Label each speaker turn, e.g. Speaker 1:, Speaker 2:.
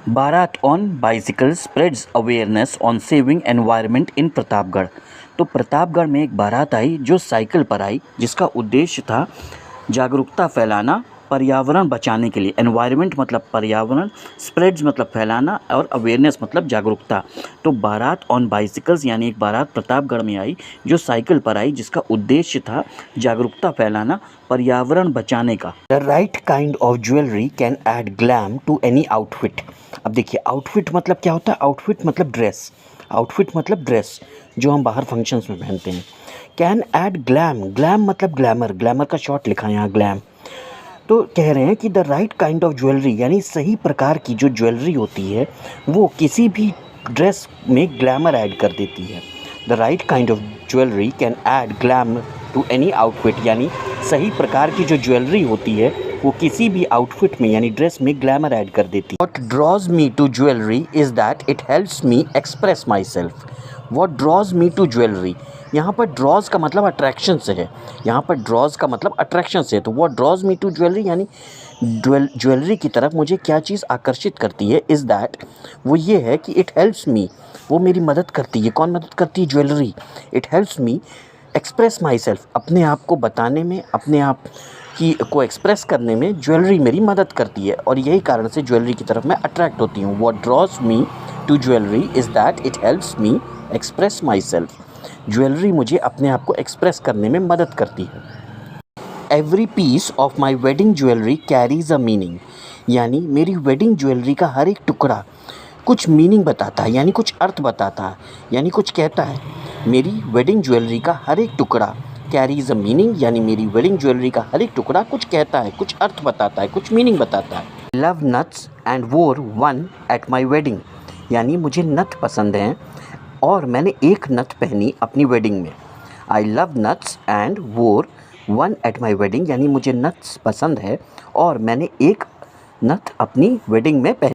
Speaker 1: बारात on bicycle spreads awareness on saving environment in Pratapgarh. तो प्रतापगढ़ में एक बारात आई जो साइकिल पर आई, जिसका उद्देश्य था जागरूकता फैलाना पर्यावरण बचाने के लिए। एनवायरनमेंट मतलब पर्यावरण, स्प्रेड्स मतलब फैलाना और अवेयरनेस मतलब जागरूकता। तो बारात ऑन बाइसिकल्स यानी एक बारात प्रतापगढ़ में आई जो साइकिल पर आई, जिसका उद्देश्य था जागरूकता फैलाना पर्यावरण बचाने का। The right kind of jewellery can add glam to any outfit. अब देखिए, आउटफिट मतलब क्या होता है? आउटफिट मतलब ड्रेस। आउटफिट मतलब ड्रेस जो हम बाहर फंक्शंस में पहनते हैं। कैन ऐड ग्लैम, ग्लैम मतलब ग्लैमर, ग्लैमर का शॉर्ट लिखा है यहाँ ग्लैम। तो कह रहे हैं कि the right kind of jewellery यानी सही प्रकार की जो ज्वेलरी होती है वो किसी भी ड्रेस में ग्लैमर ऐड कर देती है। The right kind of jewellery can add glam to any outfit यानी सही प्रकार की जो ज्वेलरी होती है वो किसी भी आउटफिट में यानी ड्रेस में ग्लैमर ऐड कर देती है। What draws me to jewelry is that it helps me express myself. What draws me to jewelry? यहाँ पर ड्रॉज का मतलब अट्रैक्शन से है। यहाँ पर ड्रॉज का मतलब अट्रैक्शन से है। तो what draws me to jewelry यानी ज्वेलरी की तरफ मुझे क्या चीज़ आकर्षित करती है, इज़ दैट वो ये है कि इट हेल्प्स मी, वो मेरी मदद करती है। कौन मदद करती है? Jewellery. It helps me express my self, अपने आप को बताने में, अपने आप की को एक्सप्रेस करने में ज्वेलरी मेरी मदद करती है और यही कारण से ज्वेलरी की तरफ मैं अट्रैक्ट होती हूँ। What draws me to jewellery is that it helps me express myself. Jewellery मुझे अपने आप को एक्सप्रेस करने में मदद करती है। Every piece of my wedding jewellery carries a meaning यानी मेरी वेडिंग ज्वेलरी का हर एक टुकड़ा कुछ मीनिंग बताता है, यानी कुछ अर्थ बताता है, यानी कुछ कहता है। मेरी वेडिंग ज्वेलरी का हर एक टुकड़ा कैरीज अ मीनिंग यानी मेरी वेडिंग ज्वेलरी का हर एक टुकड़ा कुछ कहता है, कुछ अर्थ बताता है, कुछ मीनिंग बताता है। लव नट्स एंड वोर वन एट माई वेडिंग यानी मुझे नथ पसंद हैं और मैंने एक नथ पहनी अपनी वेडिंग में। आई लव नट्स एंड वोर वन एट माई वेडिंग यानी मुझे नट्स पसंद है और मैंने एक नथ अपनी वेडिंग में पहनी।